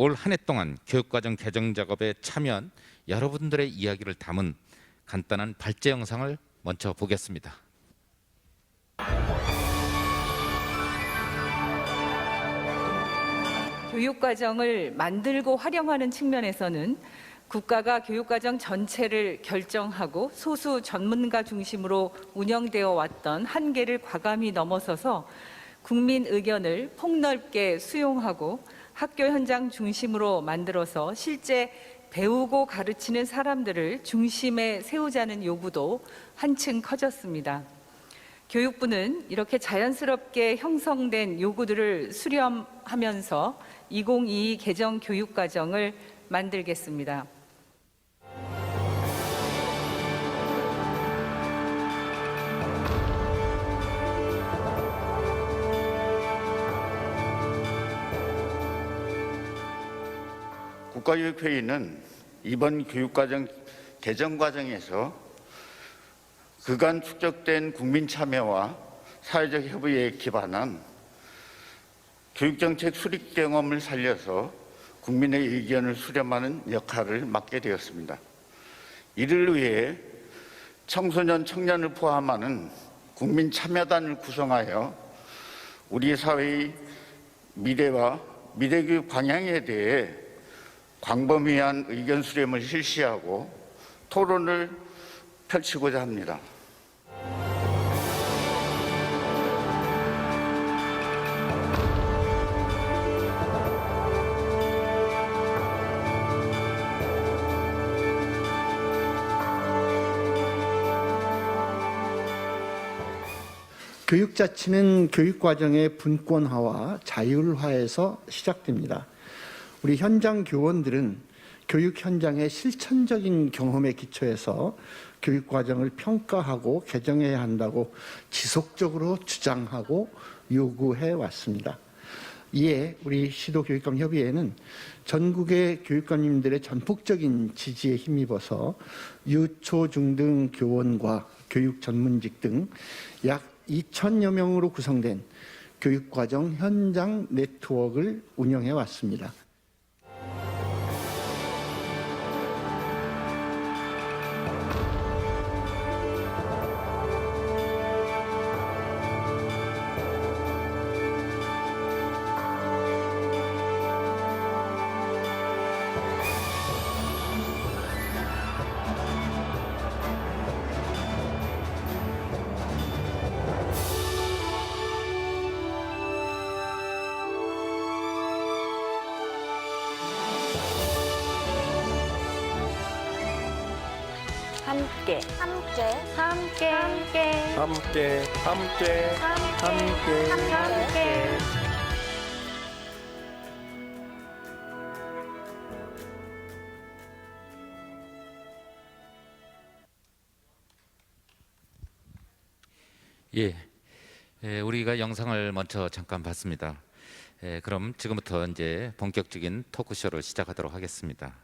올 한 해 동안 교육과정 개정 작업에 참여한 여러분들의 이야기를 담은 간단한 발제 영상을 먼저 보겠습니다. 교육과정을 만들고 활용하는 측면에서는 국가가 교육과정 전체를 결정하고 소수 전문가 중심으로 운영되어 왔던 한계를 과감히 넘어서서 국민 의견을 폭넓게 수용하고 학교 현장 중심으로 만들어서 실제 배우고 가르치는 사람들을 중심에 세우자는 요구도 한층 커졌습니다. 교육부는 이렇게 자연스럽게 형성된 요구들을 수렴하면서 2022 개정 교육과정을 만들겠습니다. 국가교육회의는 이번 교육과정 개정 과정에서 그간 축적된 국민 참여와 사회적 협의에 기반한 교육정책 수립 경험을 살려서 국민의 의견을 수렴하는 역할을 맡게 되었습니다. 이를 위해 청소년, 청년을 포함하는 국민 참여단을 구성하여 우리 사회의 미래와 미래교육 방향에 대해 광범위한 의견 수렴을 실시하고 토론을 펼치고자 합니다. 교육자치는 교육과정의 분권화와 자율화에서 시작됩니다. 우리 현장 교원들은 교육 현장의 실천적인 경험에 기초해서 교육과정을 평가하고 개정해야 한다고 지속적으로 주장하고 요구해 왔습니다. 이에 우리 시도교육감협의회는 전국의 교육감님들의 전폭적인 지지에 힘입어서 유초, 중등 교원과 교육 전문직 등 약 2,000여 명으로 구성된 교육과정 현장 네트워크를 운영해 왔습니다. 함께 함께 함께 함께 함께 함께 함께 우리가 영상을 먼저 잠깐 봤습니다. 그럼 지금부터 이제 본격적인 토크쇼를 시작하도록 하겠습니다.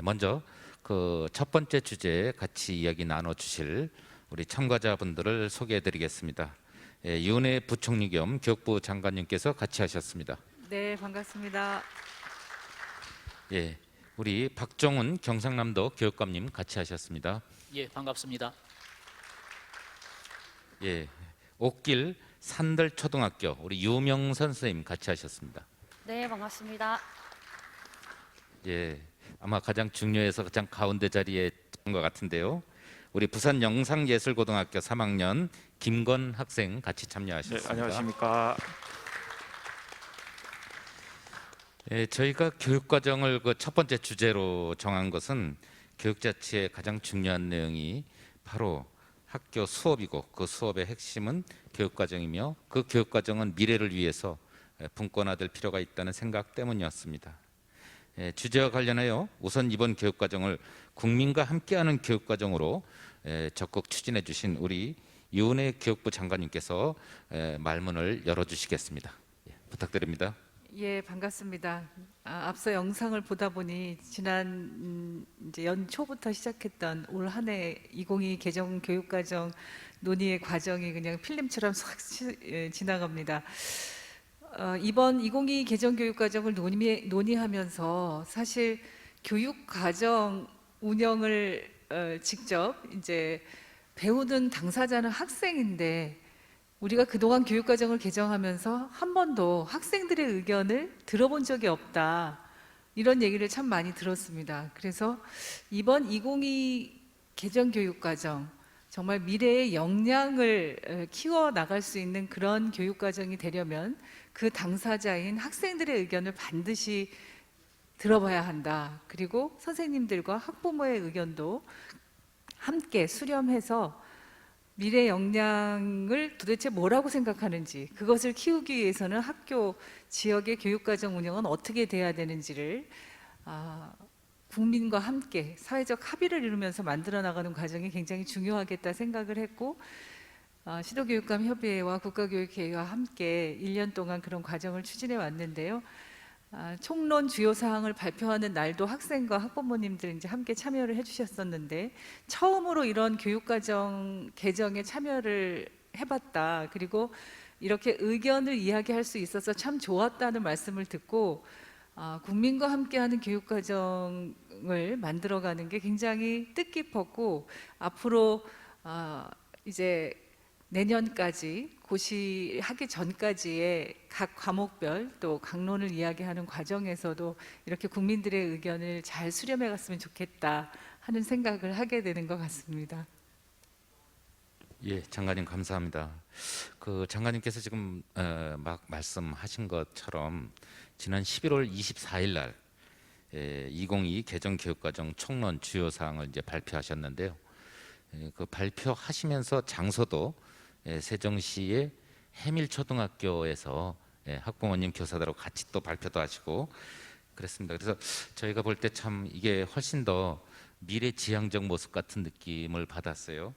먼저 그 첫 번째 주제에 같이 이야기 나눠주실 우리 참가자분들을 소개해드리겠습니다. 윤해 부총리 겸 교육부 장관님께서 같이 하셨습니다. 네, 반갑습니다. 우리 박정훈 경상남도 교육감님 같이 하셨습니다. 예, 반갑습니다. 옥길 산들초등학교 우리 유명선 선생님 같이 하셨습니다. 네, 반갑습니다. 아마 가장 중요해서 가장 가운데 자리에 있는 것 같은데요. 우리 부산 영상예술고등학교 3학년 김건 학생 같이 참여하셨습니다. 네, 안녕하십니까. 저희가 교육과정을 그 첫 번째 주제로 정한 것은 교육자치의 가장 중요한 내용이 바로 학교 수업이고 그 수업의 핵심은 교육과정이며 그 교육과정은 미래를 위해서 분권화될 필요가 있다는 생각 때문이었습니다. 주제와 관련하여 우선 이번 교육과정을 국민과 함께하는 교육과정으로 적극 추진해 주신 우리 윤해 교육부 장관님께서 말문을 열어주시겠습니다. 부탁드립니다. 반갑습니다. 앞서 영상을 보다 보니 지난 이제 연초부터 시작했던 올 한 해 2022 개정 교육과정 논의의 과정이 그냥 필름처럼 싹 지나갑니다. 이번 2022 개정교육과정을 논의하면서 사실 교육과정 운영을 직접 이제 배우는 당사자는 학생인데 우리가 그동안 교육과정을 개정하면서 한 번도 학생들의 의견을 들어본 적이 없다. 이런 얘기를 참 많이 들었습니다. 그래서 이번 2022 개정교육과정 정말 미래의 역량을 키워 나갈 수 있는 그런 교육과정이 되려면 그 당사자인 학생들의 의견을 반드시 들어봐야 한다. 그리고 선생님들과 학부모의 의견도 함께 수렴해서 미래 역량을 도대체 뭐라고 생각하는지, 그것을 키우기 위해서는 학교 지역의 교육과정 운영은 어떻게 돼야 되는지를 국민과 함께 사회적 합의를 이루면서 만들어 나가는 과정이 굉장히 중요하겠다 생각을 했고, 시도교육감협의회와 국가교육회의와 함께 1년 동안 그런 과정을 추진해 왔는데요. 총론 주요 사항을 발표하는 날도 학생과 학부모님들 이제 함께 참여를 해주셨었는데 처음으로 이런 교육과정 개정에 참여를 해봤다. 그리고 이렇게 의견을 이야기할 수 있어서 참 좋았다는 말씀을 듣고 국민과 함께하는 교육과정을 만들어가는 게 굉장히 뜻깊었고 앞으로 이제 내년까지 고시하기 전까지의 각 과목별 또 강론을 이야기하는 과정에서도 이렇게 국민들의 의견을 잘 수렴해 갔으면 좋겠다 하는 생각을 하게 되는 것 같습니다. 예, 장관님 감사합니다. 그 장관님께서 지금 막 말씀하신 것처럼 지난 11월 24일 날 2022 개정 교육과정 총론 주요 사항을 이제 발표하셨는데요. 그 발표하시면서 장소도 세종시의 해밀초등학교에서 학부모님 교사들하고 같이 또 발표도 하시고 그랬습니다. 그래서 저희가 볼 때 참 이게 훨씬 더 미래지향적 모습 같은 느낌을 받았어요.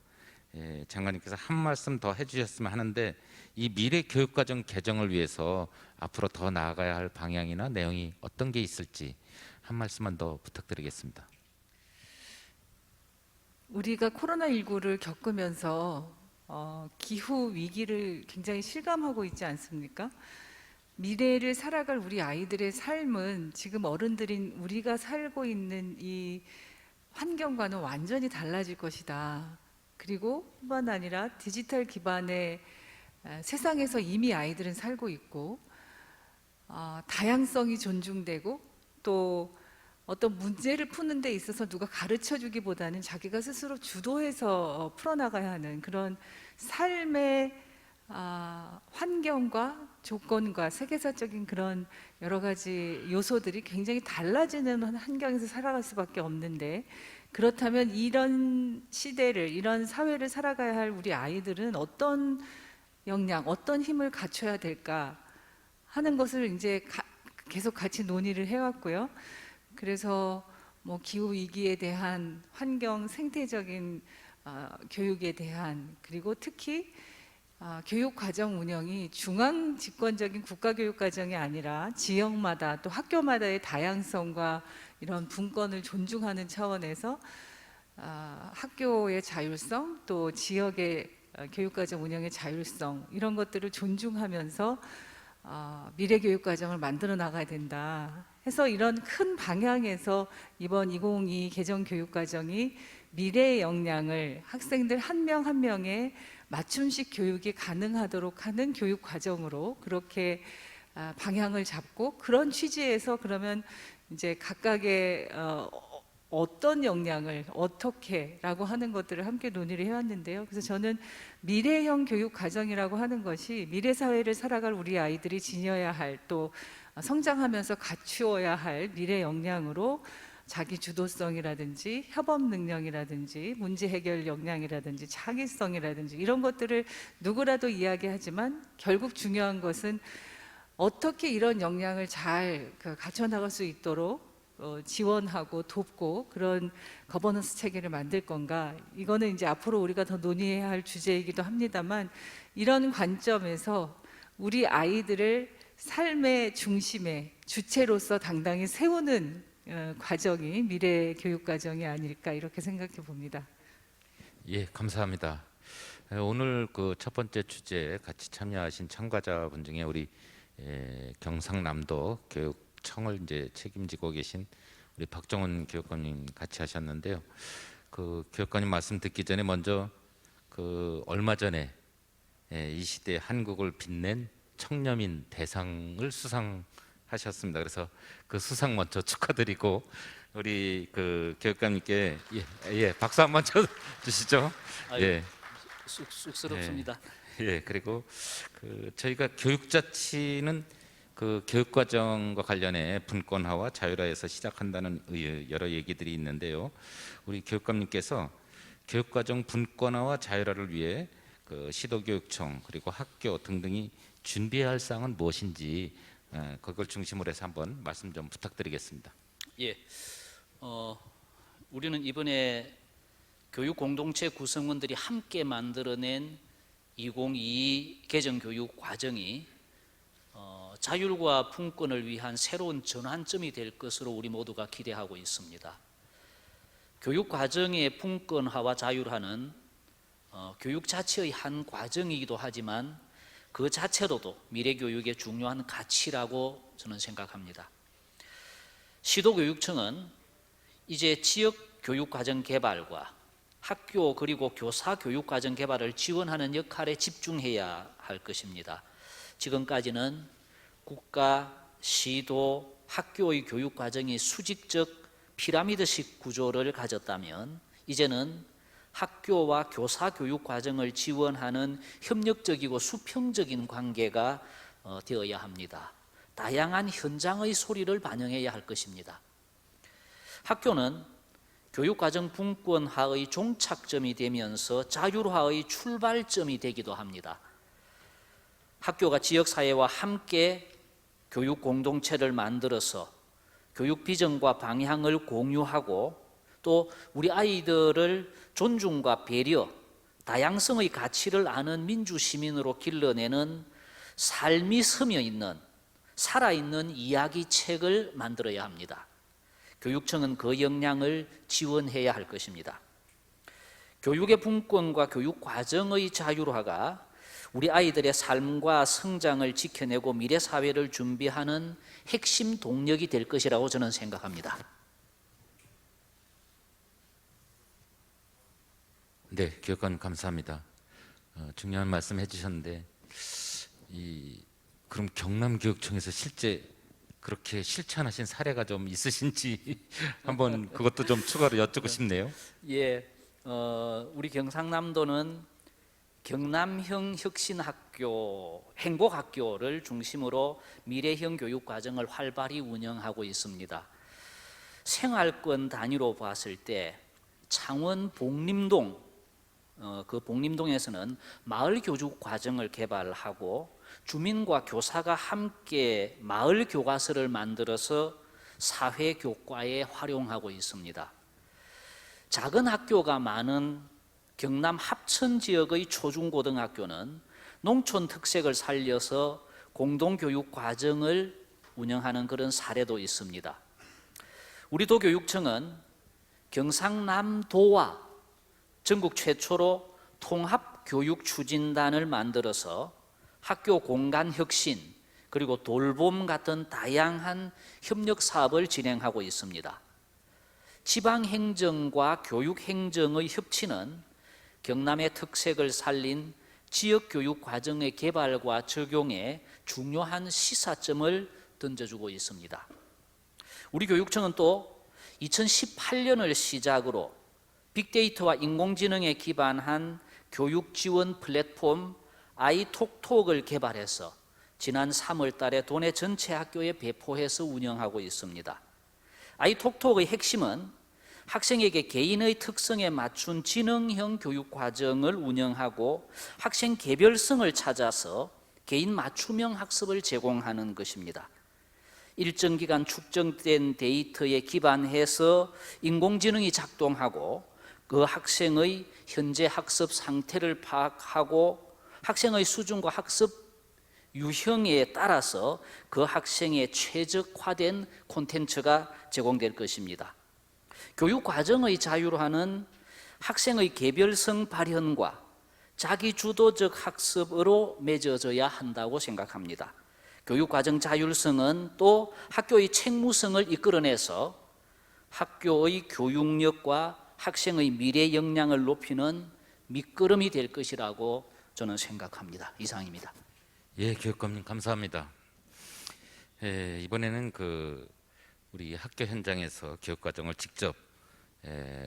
장관님께서 한 말씀 더 해주셨으면 하는데 이 미래 교육과정 개정을 위해서 앞으로 더 나아가야 할 방향이나 내용이 어떤 게 있을지 한 말씀만 더 부탁드리겠습니다. 우리가 코로나19를 겪으면서 기후 위기를 굉장히 실감하고 있지 않습니까? 미래를 살아갈 우리 아이들의 삶은 지금 어른들인 우리가 살고 있는 이 환경과는 완전히 달라질 것이다. 그리고 뿐만 아니라 디지털 기반의 세상에서 이미 아이들은 살고 있고 다양성이 존중되고 또 어떤 문제를 푸는 데 있어서 누가 가르쳐 주기보다는 자기가 스스로 주도해서 풀어나가야 하는 그런 삶의 환경과 조건과 세계사적인 그런 여러 가지 요소들이 굉장히 달라지는 환경에서 살아갈 수밖에 없는데 그렇다면 이런 시대를 이런 사회를 살아가야 할 우리 아이들은 어떤 역량, 어떤 힘을 갖춰야 될까 하는 것을 이제 계속 같이 논의를 해왔고요. 그래서 뭐 기후 위기에 대한 환경 생태적인 교육에 대한 그리고 특히 교육 과정 운영이 중앙 집권적인 국가 교육 과정이 아니라 지역마다 또 학교마다의 다양성과 이런 분권을 존중하는 차원에서 학교의 자율성 또 지역의 교육 과정 운영의 자율성 이런 것들을 존중하면서 미래 교육 과정을 만들어 나가야 된다 해서 이런 큰 방향에서 이번 2022 개정 교육 과정이 미래의 역량을 학생들 한 명 한 명의 맞춤식 교육이 가능하도록 하는 교육 과정으로 그렇게 방향을 잡고 그런 취지에서 그러면 이제 각각의 어떤 역량을 어떻게라고 하는 것들을 함께 논의를 해왔는데요. 그래서 저는 미래형 교육 과정이라고 하는 것이 미래 사회를 살아갈 우리 아이들이 지녀야 할 또 성장하면서 갖추어야 할 미래 역량으로 자기 주도성이라든지 협업 능력이라든지 문제 해결 역량이라든지 창의성이라든지 이런 것들을 누구라도 이야기하지만 결국 중요한 것은 어떻게 이런 역량을 잘 갖춰 나갈 수 있도록 지원하고 돕고 그런 거버넌스 체계를 만들 건가 이거는 이제 앞으로 우리가 더 논의해야 할 주제이기도 합니다만 이런 관점에서 우리 아이들을 삶의 중심에 주체로서 당당히 세우는 과정이 미래 교육 과정이 아닐까 이렇게 생각해 봅니다. 예, 감사합니다. 오늘 그 첫 번째 주제에 같이 참여하신 참가자분 중에 우리 경상남도 교육청을 이제 책임지고 계신 우리 박정훈 교육감님 같이 하셨는데요. 그 교육감님 말씀 듣기 전에 먼저 그 얼마 전에 이 시대 한국을 빛낸 청렴인 대상을 수상하셨습니다. 그래서 그 수상 먼저 축하드리고 우리 그 교육감님께 박수 한번 쳐 주시죠. 예. 쑥스럽습니다. 예, 그리고 그 저희가 교육자치는 그 교육과정과 관련해 분권화와 자율화에서 시작한다는 여러 얘기들이 있는데요. 우리 교육감님께서 교육과정 분권화와 자율화를 위해 그 시도교육청 그리고 학교 등등이 준비해야 할 사항은 무엇인지 그걸 중심으로 해서 한번 말씀 좀 부탁드리겠습니다. 예, 우리는 이번에 교육 공동체 구성원들이 함께 만들어낸 2022 개정 교육 과정이 자율과 분권을 위한 새로운 전환점이 될 것으로 우리 모두가 기대하고 있습니다. 교육 과정의 분권화와 자율화는 교육 자체의 한 과정이기도 하지만 그 자체로도 미래 교육의 중요한 가치라고 저는 생각합니다. 시도교육청은 이제 지역 교육 과정 개발과 학교 그리고 교사 교육 과정 개발을 지원하는 역할에 집중해야 할 것입니다. 지금까지는 국가, 시도, 학교의 교육 과정이 수직적 피라미드식 구조를 가졌다면 이제는 학교와 교사 교육 과정을 지원하는 협력적이고 수평적인 관계가 되어야 합니다. 다양한 현장의 소리를 반영해야 할 것입니다. 학교는 교육과정 분권화의 종착점이 되면서 자율화의 출발점이 되기도 합니다. 학교가 지역사회와 함께 교육 공동체를 만들어서 교육 비전과 방향을 공유하고 또 우리 아이들을 존중과 배려, 다양성의 가치를 아는 민주시민으로 길러내는 삶이 스며 있는 살아있는 이야기책을 만들어야 합니다. 교육청은 그 역량을 지원해야 할 것입니다. 교육의 분권과 교육 과정의 자율화가 우리 아이들의 삶과 성장을 지켜내고 미래 사회를 준비하는 핵심 동력이 될 것이라고 저는 생각합니다. 네, 교육감 감사합니다. 중요한 말씀 해주셨는데 그럼 경남교육청에서 실제 그렇게 실천하신 사례가 좀 있으신지 한번 그것도 좀 추가로 여쭙고 싶네요. 예, 우리 경상남도는 경남형 혁신학교, 행복학교를 중심으로 미래형 교육과정을 활발히 운영하고 있습니다. 생활권 단위로 봤을 때 창원 복림동, 그 복림동에서는 마을 교육 과정을 개발하고 주민과 교사가 함께 마을 교과서를 만들어서 사회 교과에 활용하고 있습니다. 작은 학교가 많은 경남 합천 지역의 초중고등학교는 농촌 특색을 살려서 공동교육 과정을 운영하는 그런 사례도 있습니다. 우리 도교육청은 경상남도와 전국 최초로 통합교육추진단을 만들어서 학교 공간 혁신 그리고 돌봄 같은 다양한 협력 사업을 진행하고 있습니다. 지방행정과 교육행정의 협치는 경남의 특색을 살린 지역교육 과정의 개발과 적용에 중요한 시사점을 던져주고 있습니다. 우리 교육청은 또 2018년을 시작으로 빅데이터와 인공지능에 기반한 교육 지원 플랫폼 아이톡톡을 개발해서 지난 3월 달에 도내 전체 학교에 배포해서 운영하고 있습니다. 아이톡톡의 핵심은 학생에게 개인의 특성에 맞춘 지능형 교육 과정을 운영하고 학생 개별성을 찾아서 개인 맞춤형 학습을 제공하는 것입니다. 일정 기간 축적된 데이터에 기반해서 인공지능이 작동하고 그 학생의 현재 학습 상태를 파악하고 학생의 수준과 학습 유형에 따라서 그 학생의 최적화된 콘텐츠가 제공될 것입니다. 교육 과정의 자율화는 학생의 개별성 발현과 자기 주도적 학습으로 맺어져야 한다고 생각합니다. 교육과정 자율성은 또 학교의 책무성을 이끌어내서 학교의 교육력과 학생의 미래 역량을 높이는 밑거름이 될 것이라고 저는 생각합니다. 이상입니다. 예, 교육감님 감사합니다. 이번에는 우리 학교 현장에서 교육과정을 직접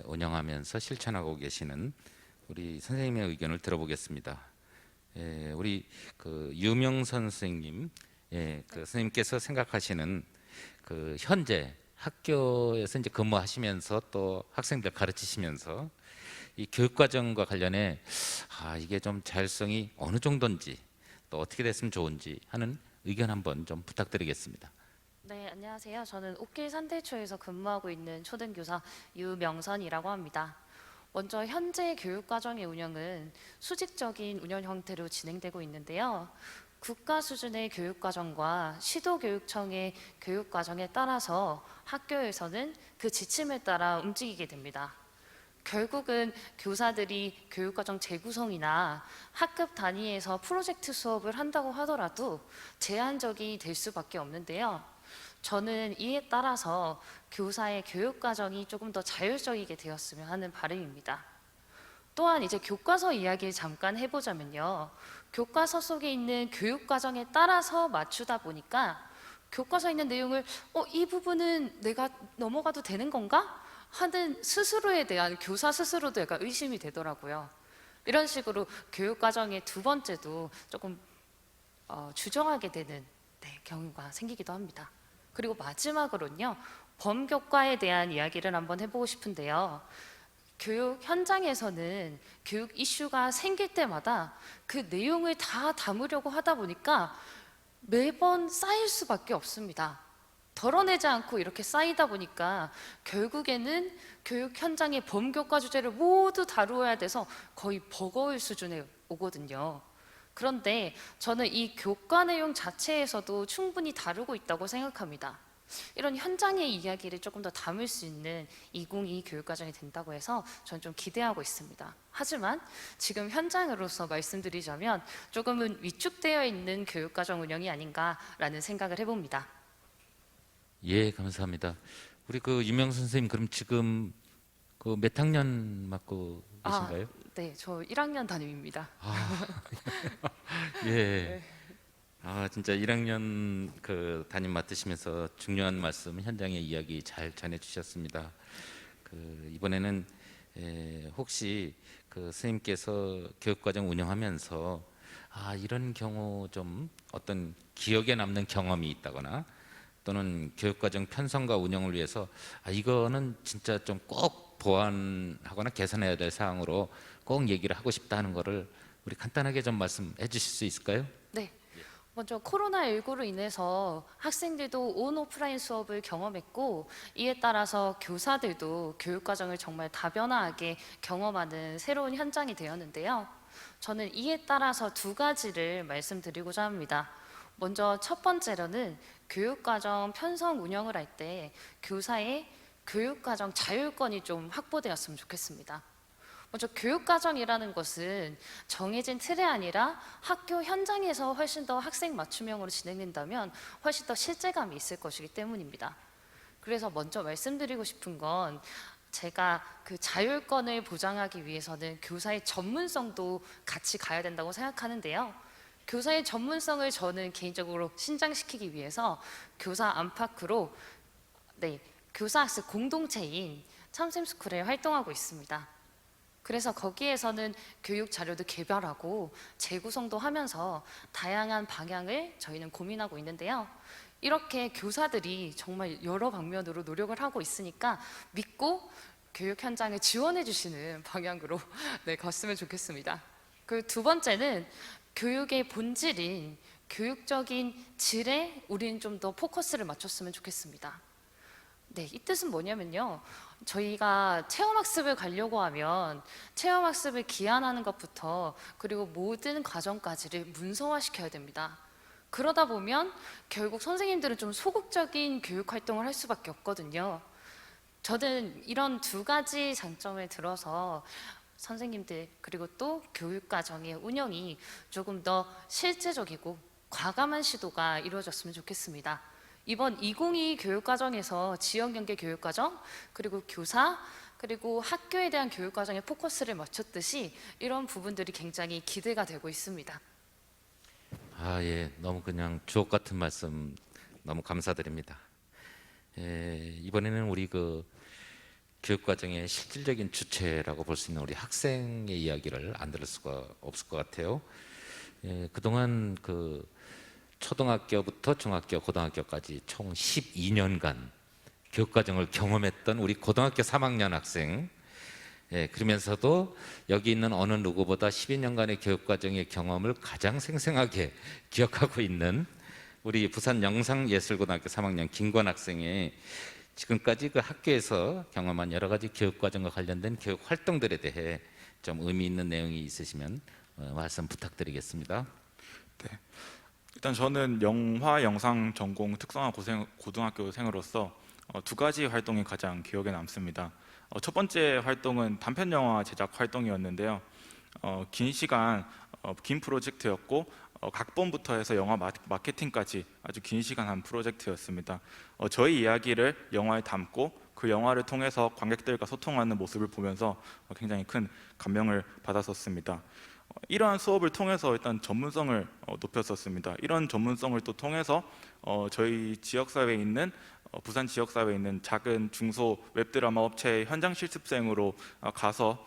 운영하면서 실천하고 계시는 우리 선생님의 의견을 들어보겠습니다. 우리 유명선 선생님, 선생님께서 생각하시는 현재 학교에서 이제 근무하시면서 또 학생들 가르치시면서 이 교육과정과 관련해 이게 좀 자율성이 어느 정도인지 또 어떻게 됐으면 좋은지 하는 의견 한번 좀 부탁드리겠습니다. 네, 안녕하세요. 저는 옥길 산대초에서 근무하고 있는 초등교사 유명선이라고 합니다. 먼저 현재 교육과정의 운영은 수직적인 운영 형태로 진행되고 있는데요. 국가 수준의 교육과정과 시도교육청의 교육과정에 따라서 학교에서는 그 지침에 따라 움직이게 됩니다. 결국은 교사들이 교육과정 재구성이나 학급 단위에서 프로젝트 수업을 한다고 하더라도 제한적이 될 수밖에 없는데요. 저는 이에 따라서 교사의 교육과정이 조금 더 자율적이게 되었으면 하는 바람입니다. 또한 이제 교과서 이야기를 잠깐 해보자면요. 교과서 속에 있는 교육과정에 따라서 맞추다 보니까 교과서에 있는 내용을 이 부분은 내가 넘어가도 되는 건가? 하는 스스로에 대한 교사 스스로도 약간 의심이 되더라고요. 이런 식으로 교육과정의 두 번째도 조금 주저하게 되는 경우가 생기기도 합니다. 그리고 마지막으로는요. 범교과에 대한 이야기를 한번 해보고 싶은데요. 교육 현장에서는 교육 이슈가 생길 때마다 그 내용을 다 담으려고 하다 보니까 매번 쌓일 수밖에 없습니다. 덜어내지 않고 이렇게 쌓이다 보니까 결국에는 교육 현장의 범교과 주제를 모두 다루어야 돼서 거의 버거울 수준에 오거든요. 그런데 저는 이 교과 내용 자체에서도 충분히 다루고 있다고 생각합니다. 이런 현장의 이야기를 조금 더 담을 수 있는 2022 교육과정이 된다고 해서 저는 좀 기대하고 있습니다. 하지만 지금 현장으로서 말씀드리자면 조금은 위축되어 있는 교육과정 운영이 아닌가라는 생각을 해봅니다. 예, 감사합니다. 우리 유명 선생님 그럼 지금 몇 학년 맡고 계신가요? 네, 저 1학년 담임입니다. 예. 진짜 1학년 담임 맡으시면서 중요한 말씀 현장의 이야기 잘 전해 주셨습니다. 이번에는 혹시 선생님께서 교육과정 운영하면서 이런 경우 좀 어떤 기억에 남는 경험이 있다거나 또는 교육과정 편성과 운영을 위해서 이거는 진짜 좀 꼭 보완하거나 개선해야 될 사항으로 꼭 얘기를 하고 싶다 하는 거를 우리 간단하게 좀 말씀해 주실 수 있을까요? 네. 먼저 코로나19로 인해서 학생들도 온 오프라인 수업을 경험했고 이에 따라서 교사들도 교육과정을 정말 다변화하게 경험하는 새로운 현장이 되었는데요. 저는 이에 따라서 두 가지를 말씀드리고자 합니다. 먼저 첫 번째로는 교육과정 편성 운영을 할 때 교사의 교육과정 자율권이 좀 확보되었으면 좋겠습니다. 먼저 교육과정이라는 것은 정해진 틀이 아니라 학교 현장에서 훨씬 더 학생 맞춤형으로 진행된다면 훨씬 더 실제감이 있을 것이기 때문입니다. 그래서 먼저 말씀드리고 싶은 건 제가 그 자율권을 보장하기 위해서는 교사의 전문성도 같이 가야 된다고 생각하는데요. 교사의 전문성을 저는 개인적으로 신장시키기 위해서 교사 안팎으로 교사학습 공동체인 참샘스쿨에 활동하고 있습니다. 그래서 거기에서는 교육 자료도 개발하고 재구성도 하면서 다양한 방향을 저희는 고민하고 있는데요. 이렇게 교사들이 정말 여러 방면으로 노력을 하고 있으니까 믿고 교육 현장을 지원해 주시는 방향으로 갔으면 좋겠습니다. 그 두 번째는 교육의 본질인 교육적인 질에 우리는 좀 더 포커스를 맞췄으면 좋겠습니다. 이 뜻은 뭐냐면요. 저희가 체험학습을 가려고 하면 체험학습을 기한하는 것부터 그리고 모든 과정까지를 문서화시켜야 됩니다. 그러다 보면 결국 선생님들은 좀 소극적인 교육 활동을 할 수밖에 없거든요. 저는 이런 두 가지 장점을 들어서 선생님들 그리고 또 교육과정의 운영이 조금 더 실제적이고 과감한 시도가 이루어졌으면 좋겠습니다. 이번 2022 교육과정에서 지역연계 교육과정, 그리고 교사, 그리고 학교에 대한 교육과정에 포커스를 맞췄듯이 이런 부분들이 굉장히 기대가 되고 있습니다. 아, 예, 너무 그냥 주옥 같은 말씀 너무 감사드립니다. 예, 이번에는 우리 그 교육과정의 실질적인 주체라고 볼 수 있는 우리 학생의 이야기를 안 들을 수가 없을 것 같아요. 예, 그동안 그 초등학교부터 중학교, 고등학교까지 총 12년간 교육과정을 경험했던 우리 고등학교 3학년 학생, 예, 그러면서도 여기 있는 어느 누구보다 12년간의 교육과정의 경험을 가장 생생하게 기억하고 있는 우리 부산 영상예술고등학교 3학년 김권 학생의 지금까지 그 학교에서 경험한 여러 가지 교육과정과 관련된 교육 활동들에 대해 좀 의미 있는 내용이 있으시면 말씀 부탁드리겠습니다. 네. 일단 저는 영화 영상 전공 특성화 고등학교생으로서 두 가지 활동이 가장 기억에 남습니다. 첫 번째 활동은 단편 영화 제작 활동이었는데요. 긴 시간 긴 프로젝트였고 각본부터 해서 영화 마케팅까지 아주 긴 시간 한 프로젝트였습니다. 저희 이야기를 영화에 담고 그 영화를 통해서 관객들과 소통하는 모습을 보면서 굉장히 큰 감명을 받았었습니다. 이러한 수업을 통해서 일단 전문성을 높였었습니다. 이런 전문성을 또 통해서 저희 지역사회에 있는 부산 지역사회에 있는 작은 중소 웹드라마 업체의 현장 실습생으로 가서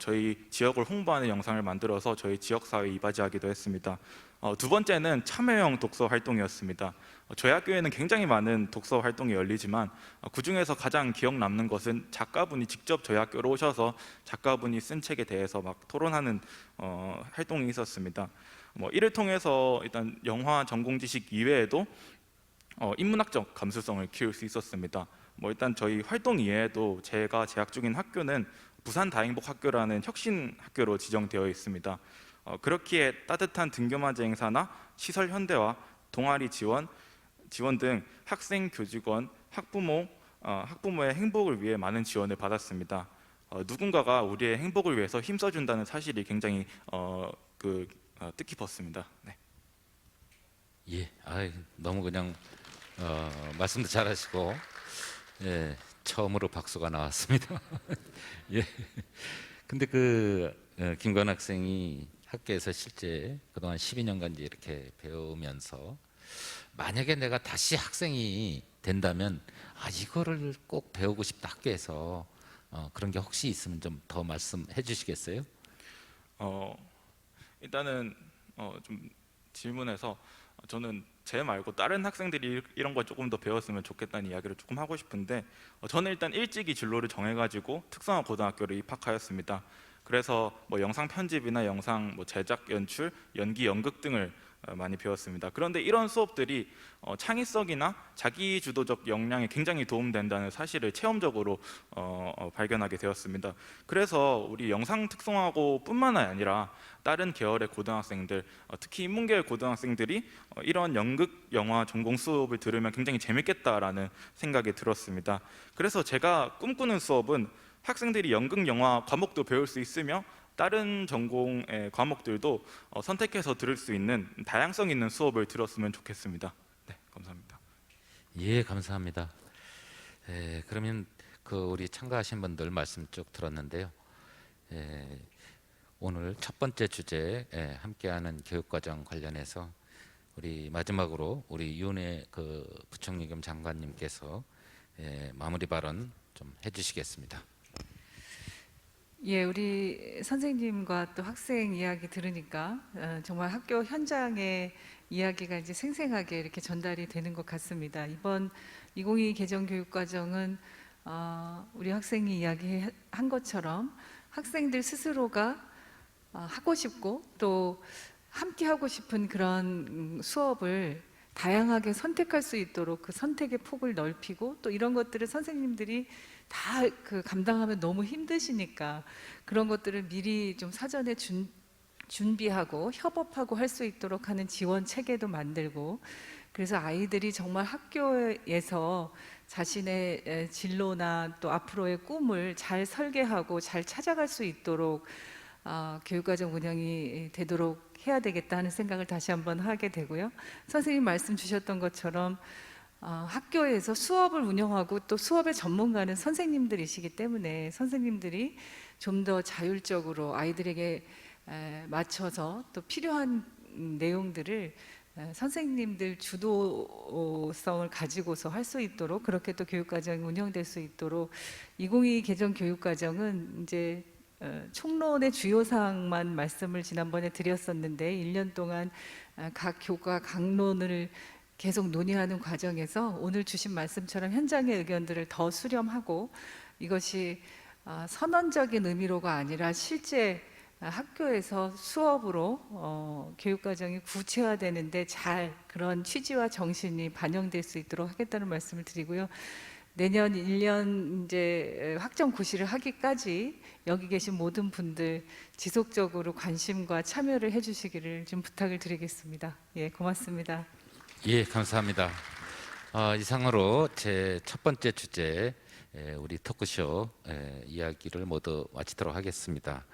저희 지역을 홍보하는 영상을 만들어서 저희 지역사회에 이바지하기도 했습니다. 두 번째는 참여형 독서 활동이었습니다. 저희 학교에는 굉장히 많은 독서 활동이 열리지만 그 중에서 가장 기억 남는 것은 작가분이 직접 저희 학교로 오셔서 작가분이 쓴 책에 대해서 막 토론하는 활동이 있었습니다. 이를 통해서 일단 영화 전공 지식 이외에도 인문학적 감수성을 키울 수 있었습니다. 일단 저희 활동 이외에도 제가 재학 중인 학교는 부산 다행복학교라는 혁신 학교로 지정되어 있습니다. 그렇기에 따뜻한 등교맞이 행사나 시설 현대화, 동아리 지원 등 학생, 교직원, 학부모의 행복을 위해 많은 지원을 받았습니다. 누군가가 우리의 행복을 위해서 힘써준다는 사실이 굉장히 뜻깊었습니다. 네. 예, 너무 그냥 말씀도 잘하시고, 예, 처음으로 박수가 나왔습니다. 예. 근데 김관 학생이 학교에서 실제 그동안 12년간 이제 이렇게 배우면서 만약에 내가 다시 학생이 된다면 이거를 꼭 배우고 싶다 학교에서 그런 게 혹시 있으면 좀 더 말씀해 주시겠어요? 일단은 좀 질문해서 저는 제 말고 다른 학생들이 이런 걸 조금 더 배웠으면 좋겠다는 이야기를 조금 하고 싶은데 저는 일단 일찍이 진로를 정해가지고 특성화 고등학교를 입학하였습니다. 그래서 영상 편집이나 영상 제작, 연출, 연기, 연극 등을 많이 배웠습니다. 그런데 이런 수업들이 창의성이나 자기주도적 역량에 굉장히 도움된다는 사실을 체험적으로 발견하게 되었습니다. 그래서 우리 영상 특성화고뿐만 아니라 다른 계열의 고등학생들, 특히 인문계열 고등학생들이 이런 연극, 영화 전공 수업을 들으면 굉장히 재밌겠다라는 생각이 들었습니다. 그래서 제가 꿈꾸는 수업은 학생들이 연극, 영화 과목도 배울 수 있으며 다른 전공의 과목들도 선택해서 들을 수 있는 다양성 있는 수업을 들었으면 좋겠습니다. 네, 감사합니다. 예, 감사합니다. 그러면 우리 참가하신 분들 말씀 쭉 들었는데요. 오늘 첫 번째 주제 함께하는 교육과정 관련해서 우리 마지막으로 우리 윤해 부총리 겸 장관님께서 마무리 발언 좀 해주시겠습니다. 예, 우리 선생님과 또 학생 이야기 들으니까 정말 학교 현장의 이야기가 이제 생생하게 이렇게 전달이 되는 것 같습니다. 이번 2022 개정 교육과정은 우리 학생이 이야기한 것처럼 학생들 스스로가 하고 싶고 또 함께 하고 싶은 그런 수업을 다양하게 선택할 수 있도록 그 선택의 폭을 넓히고 또 이런 것들을 선생님들이 다 감당하면 너무 힘드시니까 그런 것들을 미리 좀 사전에 준비하고 협업하고 할 수 있도록 하는 지원 체계도 만들고 그래서 아이들이 정말 학교에서 자신의 진로나 또 앞으로의 꿈을 잘 설계하고 잘 찾아갈 수 있도록 교육과정 운영이 되도록 해야 되겠다 하는 생각을 다시 한번 하게 되고요. 선생님 말씀 주셨던 것처럼 학교에서 수업을 운영하고 또 수업의 전문가는 선생님들이시기 때문에 선생님들이 좀 더 자율적으로 아이들에게 맞춰서 또 필요한 내용들을 선생님들 주도성을 가지고서 할 수 있도록, 그렇게 또 교육과정이 운영될 수 있도록 2022 개정 교육과정은 이제 총론의 주요 사항만 말씀을 지난번에 드렸었는데 1년 동안 각 교과 강론을 계속 논의하는 과정에서 오늘 주신 말씀처럼 현장의 의견들을 더 수렴하고, 이것이 선언적인 의미로가 아니라 실제 학교에서 수업으로 교육과정이 구체화되는데 잘 그런 취지와 정신이 반영될 수 있도록 하겠다는 말씀을 드리고요. 내년 1년 이제 확정 고시를 하기까지 여기 계신 모든 분들 지속적으로 관심과 참여를 해주시기를 좀 부탁을 드리겠습니다. 예, 고맙습니다. 예, 감사합니다. 이상으로 제 첫 번째 주제 우리 토크쇼 이야기를 모두 마치도록 하겠습니다.